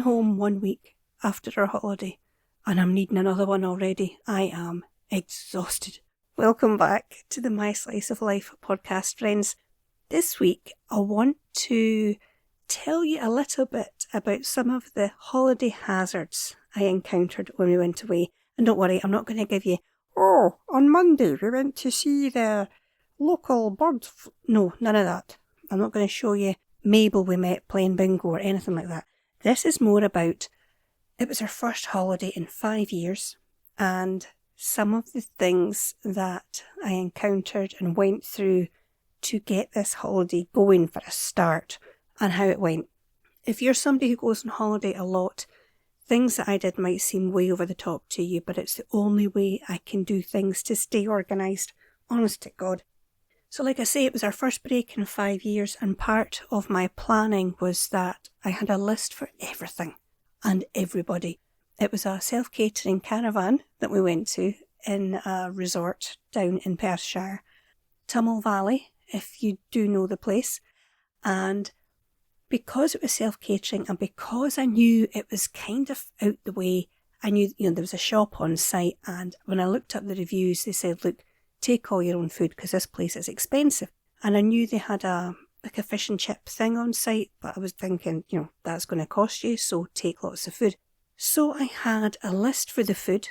been home 1 week after our holiday, and I'm needing another one already. I am exhausted. Welcome back to the My Slice of Life podcast, friends. This week, I want to tell you a little bit about some of the holiday hazards I encountered when we went away. And don't worry, I'm not going to give you, on Monday we went to see the local birds. No, none of that. I'm not going to show you Mabel we met playing bingo or anything like that. This is more about, it was our first holiday in 5 years, and some of the things that I encountered and went through to get this holiday going for a start, and how it went. If you're somebody who goes on holiday a lot, things that I did might seem way over the top to you, but it's the only way I can do things to stay organised. Honest to God. So like I say, it was our first break in 5 years, and part of my planning was that I had a list for everything and everybody. It was a self-catering caravan that we went to in a resort down in Perthshire, Tummel Valley, if you do know the place. And because it was self-catering and because I knew it was kind of out the way, I knew there was a shop on site, and when I looked up the reviews, they said, look, take all your own food because this place is expensive. And I knew they had a fish and chip thing on site, but I was thinking, that's going to cost you, so take lots of food. So I had a list for the food,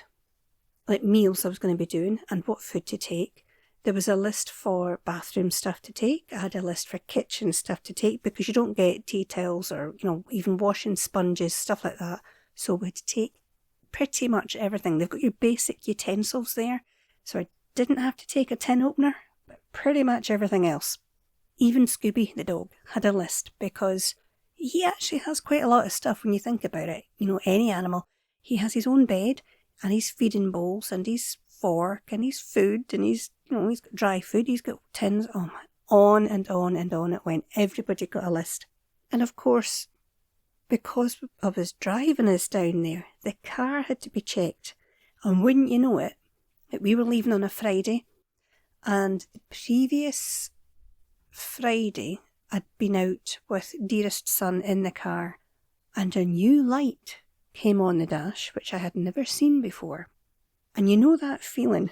like meals I was going to be doing and what food to take. There was a list for bathroom stuff to take. I had a list for kitchen stuff to take because you don't get tea towels or, even washing sponges, stuff like that. So we had to take pretty much everything. They've got your basic utensils there. So I didn't have to take a tin opener, but pretty much everything else. Even Scooby, the dog, had a list because he actually has quite a lot of stuff when you think about it. Any animal. He has his own bed and his feeding bowls and his fork and his food and he's got dry food, he's got tins, on and on and on it went. Everybody got a list. And of course, because I was driving us down there, the car had to be checked. And wouldn't you know it, we were leaving on a Friday, and the previous Friday I'd been out with dearest son in the car, and a new light came on the dash, which I had never seen before. And you know that feeling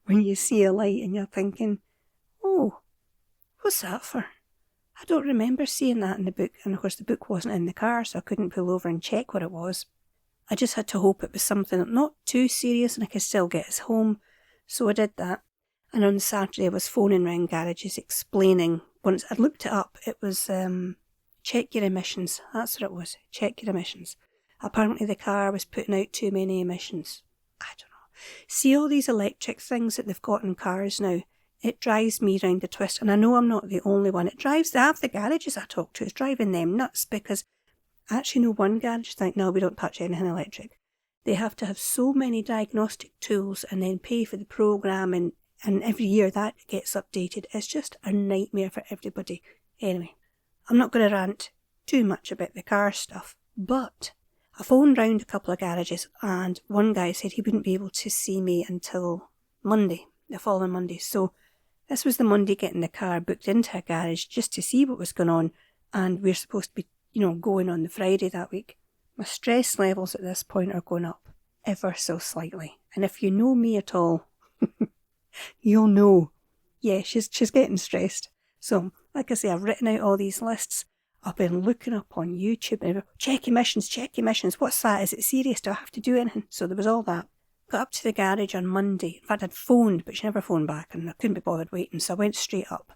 when you see a light and you're thinking, what's that for? I don't remember seeing that in the book. And of course the book wasn't in the car, so I couldn't pull over and check what it was. I just had to hope it was something not too serious and I could still get us home. So I did that. And on Saturday I was phoning round garages explaining, once I'd looked it up, it was check your emissions. That's what it was, check your emissions. Apparently the car was putting out too many emissions. I don't know. See all these electric things that they've got in cars now? It drives me round the twist, and I know I'm not the only one. It drives half the garages I talk to. It's driving them nuts because I actually know one garage think, no, we don't touch anything electric. They have to have so many diagnostic tools and then pay for the program, and every year that gets updated. It's just a nightmare for everybody. Anyway, I'm not going to rant too much about the car stuff, but I phoned round a couple of garages and one guy said he wouldn't be able to see me until Monday, the following Monday. So this was the Monday getting the car booked into a garage just to see what was going on, and we're supposed to be, going on the Friday that week. My stress levels at this point are going up ever so slightly. And if you know me at all, you'll know. Yeah, she's getting stressed. So, like I say, I've written out all these lists. I've been looking up on YouTube and check emissions. What's that? Is it serious? Do I have to do anything? So there was all that. Got up to the garage on Monday. In fact, I'd phoned, but she never phoned back and I couldn't be bothered waiting. So I went straight up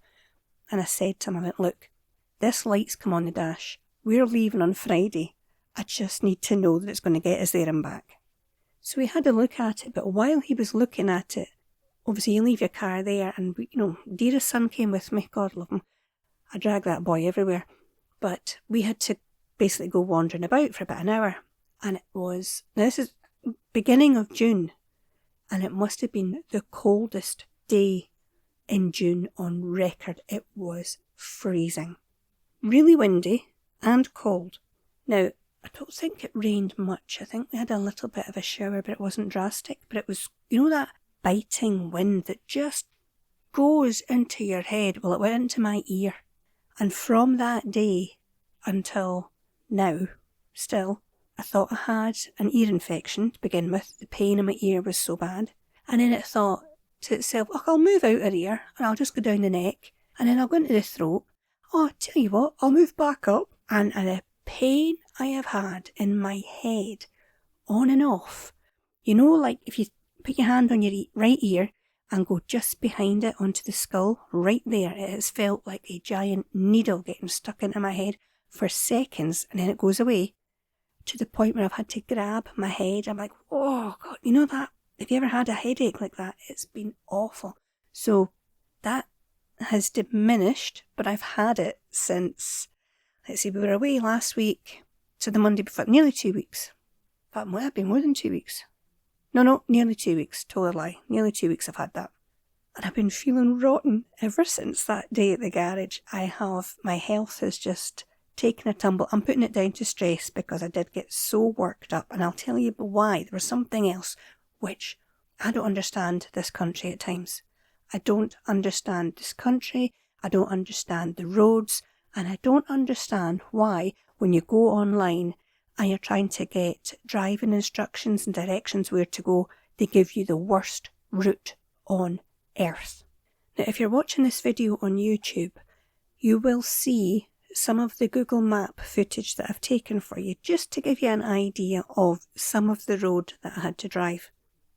and I said to him, look, this light's come on the dash. We're leaving on Friday. I just need to know that it's going to get us there and back. So he had a look at it, but while he was looking at it, obviously you leave your car there and, dearest son came with me, God love him. I drag that boy everywhere. But we had to basically go wandering about for about an hour. And now this is beginning of June, and it must have been the coldest day in June on record. It was freezing. Really windy and cold. Now, I don't think it rained much. I think we had a little bit of a shower, but it wasn't drastic. But it was, that biting wind that just goes into your head. Well, it went into my ear. And from that day until now, still, I thought I had an ear infection to begin with. The pain in my ear was so bad. And then it thought to itself, oh, I'll move out of here and I'll just go down the neck. And then I'll go into the throat. Oh, tell you what, I'll move back up. And the pain I have had in my head, on and off. You know, like if you put your hand on your right ear and go just behind it onto the skull, right there, it has felt like a giant needle getting stuck into my head for seconds, and then it goes away, to the point where I've had to grab my head. I'm like, oh God, you know that? Have you ever had a headache like that? It's been awful. So that has diminished, but I've had it since, let's see, we were away last week to the Monday before, nearly 2 weeks. That might have been more than 2 weeks. No, nearly 2 weeks. Total lie. Nearly 2 weeks I've had that. And I've been feeling rotten ever since that day at the garage. My health has just taken a tumble. I'm putting it down to stress because I did get so worked up. And I'll tell you why. There was something else which I don't understand this country at times. I don't understand this country. I don't understand the roads. And I don't understand why when you go online and you're trying to get driving instructions and directions where to go, they give you the worst route on earth. Now, if you're watching this video on YouTube, you will see some of the Google Map footage that I've taken for you, just to give you an idea of some of the road that I had to drive.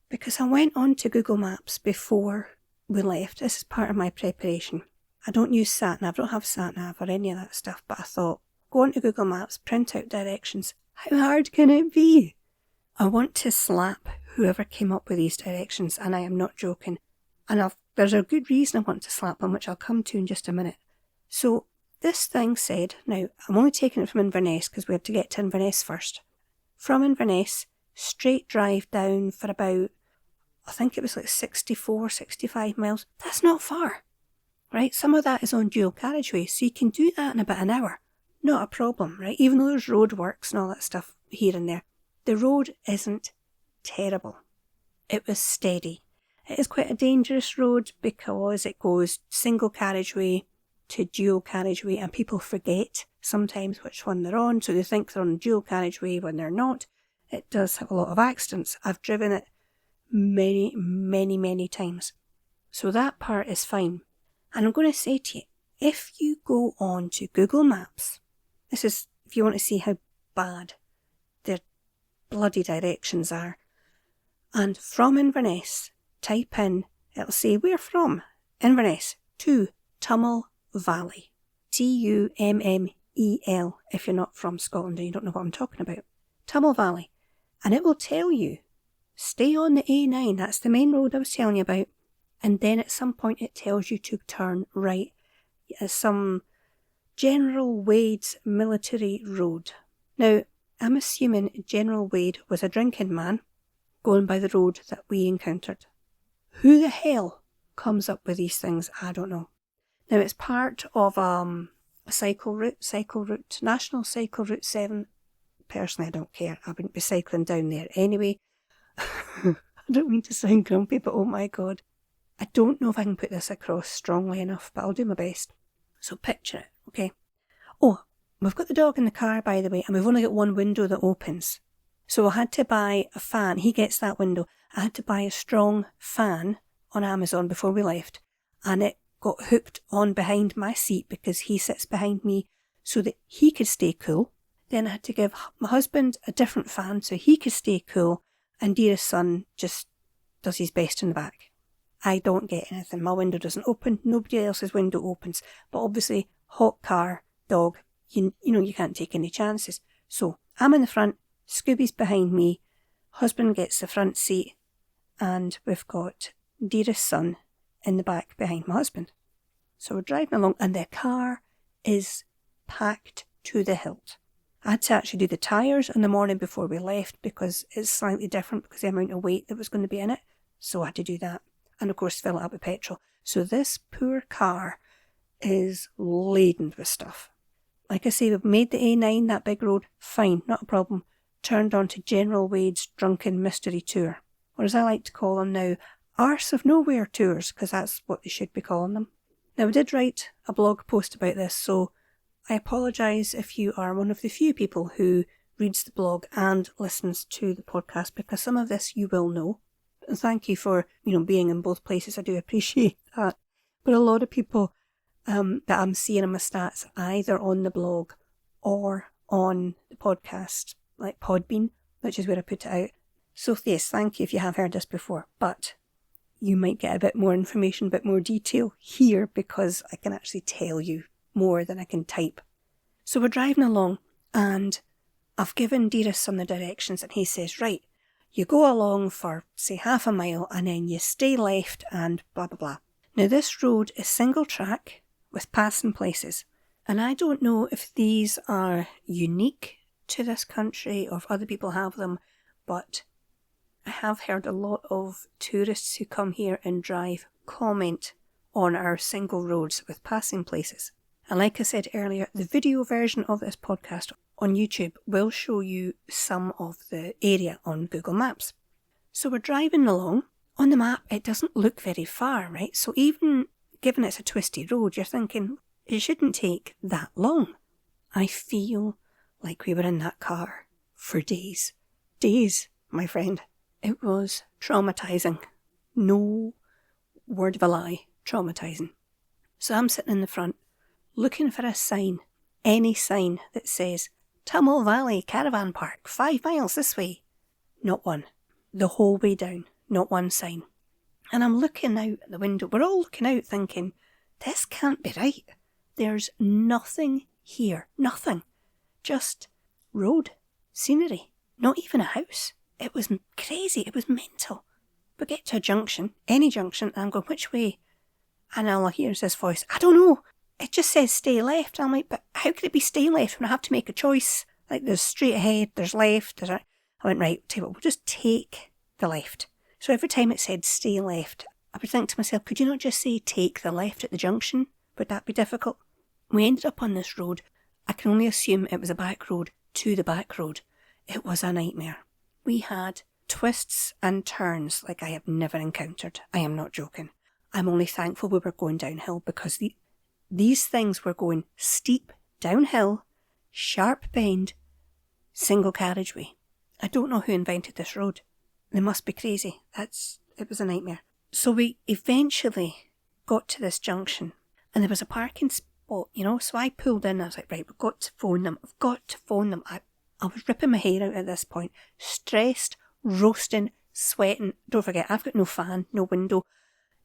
Because I went on to Google Maps before we left. This is part of my preparation. I don't use SatNav, I don't have SatNav or any of that stuff, but I thought, go onto Google Maps, print out directions. How hard can it be? I want to slap whoever came up with these directions, and I am not joking. And there's a good reason I want to slap them, which I'll come to in just a minute. So this thing said, now I'm only taking it from Inverness because we had to get to Inverness first. From Inverness, straight drive down for about, I think it was like 64, 65 miles. That's not far, right? Some of that is on dual carriageway, so you can do that in about an hour. Not a problem, right? Even though there's roadworks and all that stuff here and there. The road isn't terrible. It was steady. It is quite a dangerous road because it goes single carriageway to dual carriageway, and people forget sometimes which one they're on, so they think they're on dual carriageway when they're not. It does have a lot of accidents. I've driven it many, many, many times. So that part is fine. And I'm going to say to you, if you go on to Google Maps, this is if you want to see how bad their bloody directions are, and from Inverness, type in, it'll say we're from Inverness to Tummel Valley. Tummel, if you're not from Scotland and you don't know what I'm talking about. Tummel Valley. And it will tell you, stay on the A9, that's the main road I was telling you about, and then at some point it tells you to turn right at some General Wade's military road. Now, I'm assuming General Wade was a drinking man going by the road that we encountered. Who the hell comes up with these things? I don't know. Now, it's part of a cycle route, National Cycle Route 7. Personally, I don't care. I wouldn't be cycling down there anyway. I don't mean to sound grumpy, but oh my God. I don't know if I can put this across strongly enough, but I'll do my best. So picture it, okay? Oh, we've got the dog in the car, by the way, and we've only got one window that opens. So I had to buy a fan. He gets that window. I had to buy a strong fan on Amazon before we left, and it got hooked on behind my seat because he sits behind me so that he could stay cool. Then I had to give my husband a different fan so he could stay cool, and dearest son just does his best in the back. I don't get anything. My window doesn't open. Nobody else's window opens. But obviously, hot car, dog, you know you can't take any chances. So I'm in the front, Scooby's behind me, husband gets the front seat, and we've got dearest son in the back behind my husband. So we're driving along, and the car is packed to the hilt. I had to actually do the tyres in the morning before we left because it's slightly different because the amount of weight that was going to be in it. So I had to do that. And of course fill it up with petrol. So this poor car is laden with stuff. Like I say, we've made the A9, that big road, fine, not a problem. Turned on to General Wade's Drunken Mystery Tour. Or as I like to call them now, Arse of Nowhere Tours, because that's what they should be calling them. Now, I did write a blog post about this, so I apologise if you are one of the few people who reads the blog and listens to the podcast, because some of this you will know. And thank you for, being in both places. I do appreciate that. But a lot of people that I'm seeing in my stats, either on the blog or on the podcast, like Podbean, which is where I put it out. So yes, thank you if you have heard this before, but you might get a bit more information, a bit more detail here, because I can actually tell you more than I can type. So we're driving along, and I've given Dearest some of the directions, and he says, right, you go along for, say, half a mile, and then you stay left and blah, blah, blah. Now this road is single track with passing places, and I don't know if these are unique to this country or if other people have them, but I have heard a lot of tourists who come here and drive comment on our single roads with passing places. And like I said earlier, the video version of this podcast on YouTube will show you some of the area on Google Maps. So we're driving along. On the map, it doesn't look very far, right? So even given it's a twisty road, you're thinking, it shouldn't take that long. I feel like we were in that car for days. Days, my friend. It was traumatising. No word of a lie, traumatising. So I'm sitting in the front, looking for a sign, any sign that says, Tummel Valley Caravan Park, 5 miles this way. Not one. The whole way down, not one sign. And I'm looking out the window. We're all looking out thinking, this can't be right. There's nothing here. Nothing. Just road, scenery, not even a house. It was crazy. It was mental. We get to a junction, any junction, and I'm going, which way? And all I hear is this voice, I don't know. It just says stay left. I'm like, but how could it be stay left when I have to make a choice? Like, there's straight ahead, there's left. I went, right, tell you what, we'll just take the left. So every time it said stay left, I would think to myself, could you not just say take the left at the junction? Would that be difficult? We ended up on this road. I can only assume it was a back road to the back road. It was a nightmare. We had twists and turns like I have never encountered. I am not joking. I'm only thankful we were going downhill, because these things were going steep, downhill, sharp bend, single carriageway. I don't know who invented this road. They must be crazy. It was a nightmare. So we eventually got to this junction, and there was a parking spot, so I pulled in. I was like, right, we've got to phone them. I've got to phone them. I was ripping my hair out at this point, stressed, roasting, sweating. Don't forget, I've got no fan, no window.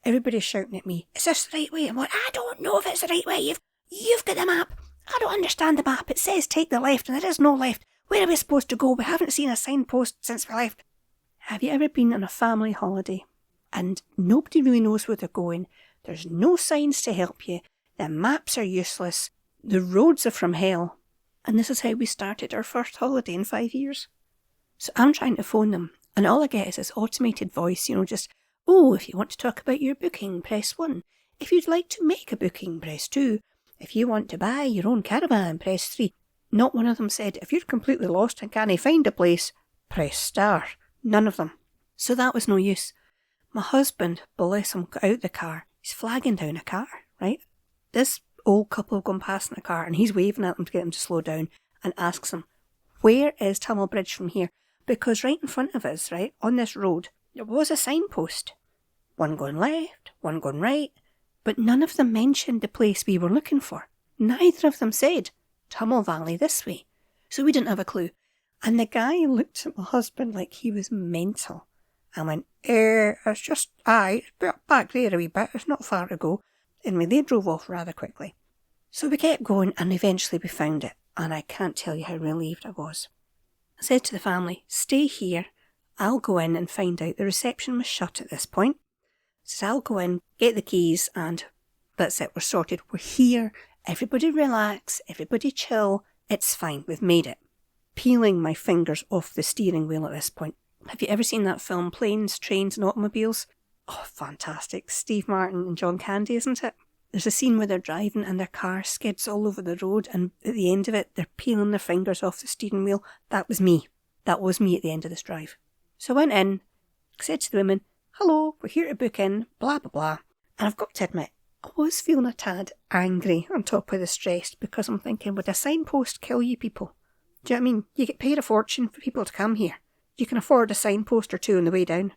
Everybody's shouting at me, is this the right way? I'm like, I don't know if it's the right way. You've got the map. I don't understand the map. It says take the left, and there is no left. Where are we supposed to go? We haven't seen a signpost since we left. Have you ever been on a family holiday and nobody really knows where they're going? There's no signs to help you. The maps are useless. The roads are from hell. And this is how we started our first holiday in 5 years. So I'm trying to phone them, and all I get is this automated voice, just, oh, if you want to talk about your booking, press 1. If you'd like to make a booking, press 2. If you want to buy your own caravan, press 3. Not one of them said, if you're completely lost and can't find a place, press star. None of them. So that was no use. My husband, bless him, got out the car. He's flagging down a car, right? This old couple have gone past in a car, and he's waving at them to get them to slow down, and asks them, where is Tummel Bridge from here? Because right in front of us, right, on this road, there was a signpost. One going left, one going right, but none of them mentioned the place we were looking for. Neither of them said, Tummel Valley this way. So we didn't have a clue. And the guy looked at my husband like he was mental. I went, it's just, it's back there a wee bit, it's not far to go. Anyway, they drove off rather quickly. So we kept going, and eventually we found it, and I can't tell you how relieved I was. I said to the family, stay here, I'll go in and find out. The reception was shut at this point. So I'll go in, get the keys, and that's it, we're sorted. We're here, everybody relax, everybody chill, it's fine, we've made it. Peeling my fingers off the steering wheel at this point. Have you ever seen that film, Planes, Trains and Automobiles? Oh, fantastic. Steve Martin and John Candy, isn't it? There's a scene where they're driving and their car skids all over the road, and at the end of it, they're peeling their fingers off the steering wheel. That was me. That was me at the end of this drive. So I went in, said to the women, hello, we're here to book in, blah, blah, blah. And I've got to admit, I was feeling a tad angry on top of the stress, because I'm thinking, would a signpost kill you people? Do you know what I mean? You get paid a fortune for people to come here. You can afford a signpost or two on the way down.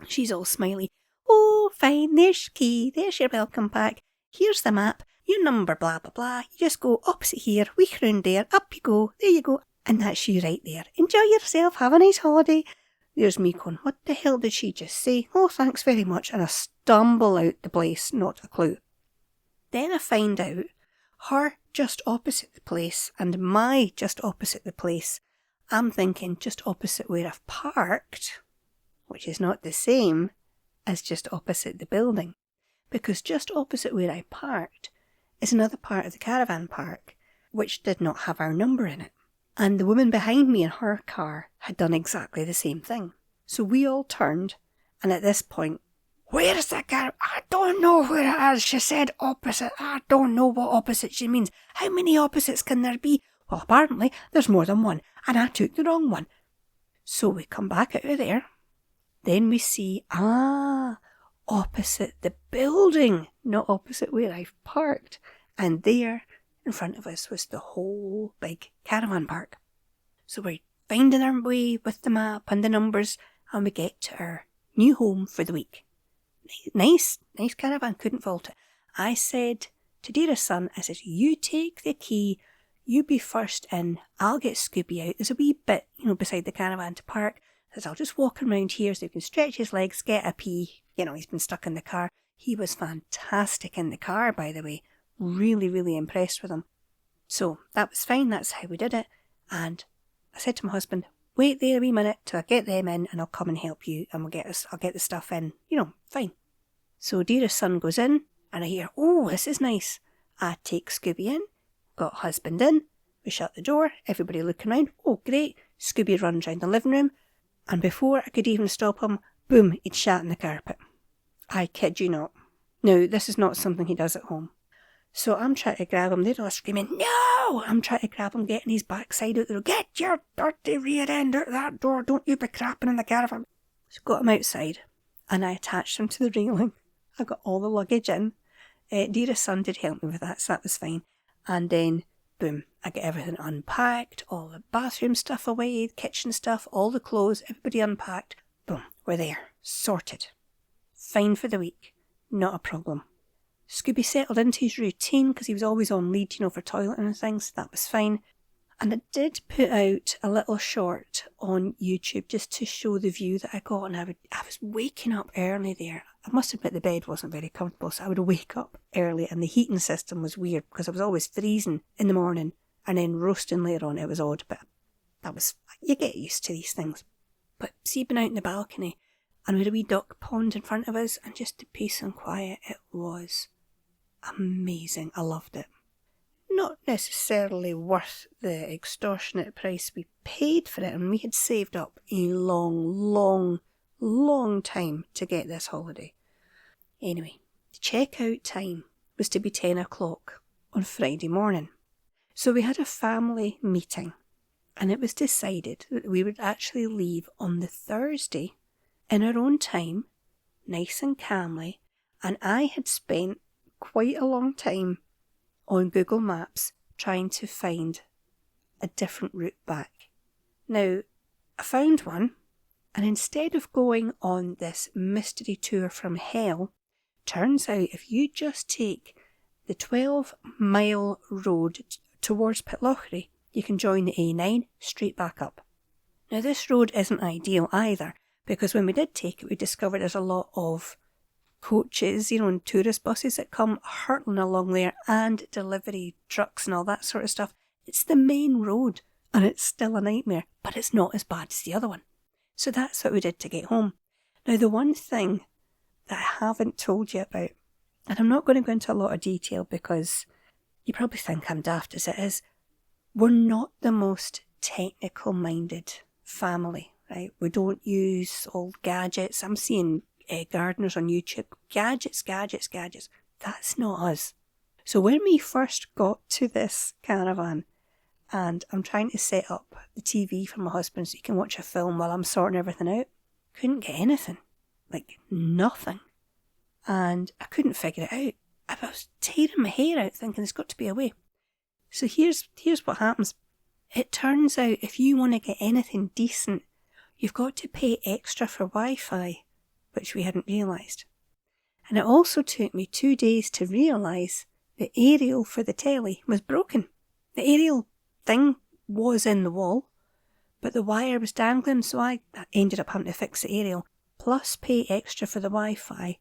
She's all smiley. Oh, fine, there's your key, there's your welcome pack, here's the map, your number, blah, blah, blah. You just go opposite here, we round there, up you go, there you go. And that's you right there. Enjoy yourself, have a nice holiday. There's me going, what the hell did she just say? Oh, thanks very much. And I stumble out the place, not a clue. Then I find out her just opposite the place and my just opposite the place. I'm thinking just opposite where I've parked, which is not the same as just opposite the building. Because just opposite where I parked is another part of the caravan park, which did not have our number in it. And the woman behind me in her car had done exactly the same thing. So we all turned, and at this point, where is that caravan? I don't know where it is. She said opposite. I don't know what opposite she means. How many opposites can there be? Well, apparently there's more than one, and I took the wrong one. So we come back out of there. Then we see, opposite the building, not opposite where I've parked. And there, in front of us, was the whole big caravan park. So we're finding our way with the map and the numbers, and we get to our new home for the week. Nice caravan, couldn't fault it. I said to dearest son, I said, you take the key, you be first in, I'll get Scooby out. There's a wee bit, beside the caravan to park. I said, I'll just walk around here so he can stretch his legs, get a pee. He's been stuck in the car. He was fantastic in the car, by the way. Really, really impressed with him. So that was fine, that's how we did it. And I said to my husband, wait there a wee minute till I get them in and I'll come and help you and I'll get the stuff in. Fine. So dearest son goes in and I hear, oh, this is nice. I take Scooby in, got husband in, we shut the door, everybody looking around, oh great, Scooby runs round the living room, and before I could even stop him, boom, he'd shat in the carpet. I kid you not. Now, this is not something he does at home. So I'm trying to grab him, they're all screaming, no! I'm trying to grab him, getting his backside out the door, get your dirty rear end out that door, don't you be crapping in the caravan. So got him outside, and I attached him to the railing. I got all the luggage in. Dearest son did help me with that, so that was fine. And then, boom, I get everything unpacked, all the bathroom stuff away, the kitchen stuff, all the clothes, everybody unpacked. Boom, we're there, sorted. Fine for the week, not a problem. Scooby settled into his routine because he was always on lead, for toilet and things, so that was fine. And I did put out a little short on YouTube just to show the view that I got, and I was waking up early there. I must admit the bed wasn't very comfortable, so I would wake up early, and the heating system was weird because I was always freezing in the morning and then roasting later on. It was odd, but you get used to these things. But see, being out in the balcony, and we had a wee duck pond in front of us, and just the peace and quiet, it was amazing. I loved it. Not necessarily worth the extortionate price we paid for it, and we had saved up a long time to get this holiday. Anyway, the check-out time was to be 10 o'clock on Friday morning. So we had a family meeting, and it was decided that we would actually leave on the Thursday in our own time, nice and calmly, and I had spent quite a long time on Google Maps trying to find a different route back. Now, I found one, and instead of going on this mystery tour from hell, turns out if you just take the 12-mile road towards Pitlochry, you can join the A9 straight back up. Now, this road isn't ideal either, because when we did take it, we discovered there's a lot of coaches, and tourist buses that come hurtling along there, and delivery trucks and all that sort of stuff. It's the main road, and it's still a nightmare, but it's not as bad as the other one. So that's what we did to get home. Now, the one thing that I haven't told you about, and I'm not going to go into a lot of detail because you probably think I'm daft as it is, we're not the most technical-minded family, right? We don't use old gadgets. I'm seeing gardeners on YouTube, gadgets. That's not us. So when we first got to this caravan, and I'm trying to set up the TV for my husband so he can watch a film while I'm sorting everything out, couldn't get anything. Like, nothing. And I couldn't figure it out. I was tearing my hair out thinking there's got to be a way. So here's what happens. It turns out if you want to get anything decent, you've got to pay extra for Wi-Fi, which we hadn't realised. And it also took me 2 days to realise the aerial for the telly was broken. The aerial thing was in the wall, but the wire was dangling, so I ended up having to fix the aerial, plus pay extra for the Wi-Fi,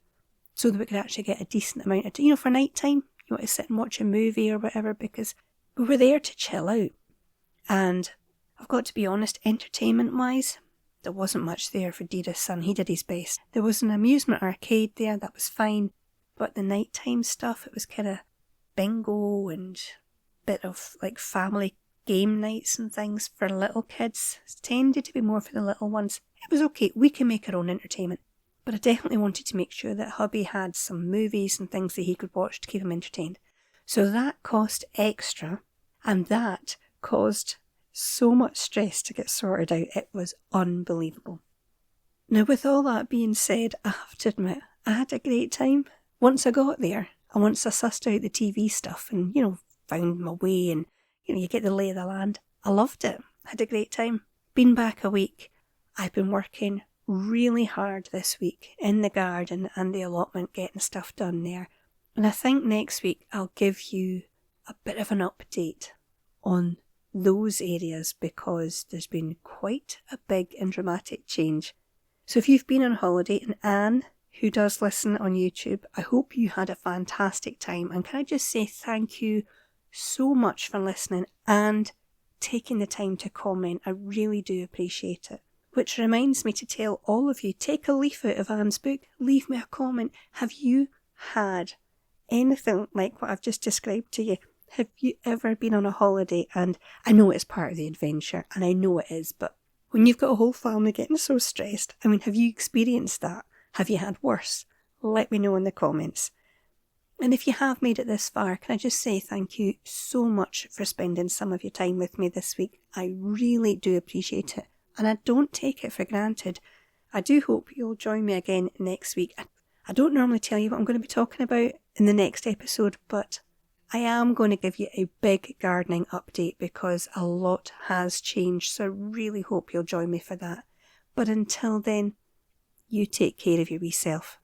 so that we could actually get a decent amount of, for night time, you want to sit and watch a movie or whatever, because we were there to chill out. And I've got to be honest, entertainment-wise, there wasn't much there for Dita's son. He did his best. There was an amusement arcade there, that was fine, but the nighttime stuff, it was kind of bingo and bit of like family game nights and things for little kids. It tended to be more for the little ones. It was okay, we can make our own entertainment, but I definitely wanted to make sure that hubby had some movies and things that he could watch to keep him entertained. So that cost extra, and that caused so much stress to get sorted out. It was unbelievable. Now, with all that being said, I have to admit, I had a great time. Once I got there, and once I sussed out the TV stuff and, found my way and, you get the lay of the land, I loved it. I had a great time. Been back a week. I've been working really hard this week in the garden and the allotment, getting stuff done there. And I think next week I'll give you a bit of an update on those areas, because there's been quite a big and dramatic change. So if you've been on holiday, and Anne, who does listen on YouTube, I hope you had a fantastic time. And can I just say thank you so much for listening and taking the time to comment. I really do appreciate it. Which reminds me to tell all of you, take a leaf out of Anne's book, leave me a comment. Have you had anything like what I've just described to you? Have you ever been on a holiday? And I know it's part of the adventure, and I know it is, but when you've got a whole family getting so stressed, have you experienced that? Have you had worse? Let me know in the comments. And if you have made it this far, can I just say thank you so much for spending some of your time with me this week. I really do appreciate it, and I don't take it for granted. I do hope you'll join me again next week. I don't normally tell you what I'm going to be talking about in the next episode, but I am going to give you a big gardening update because a lot has changed, so I really hope you'll join me for that. But until then, you take care of your wee self.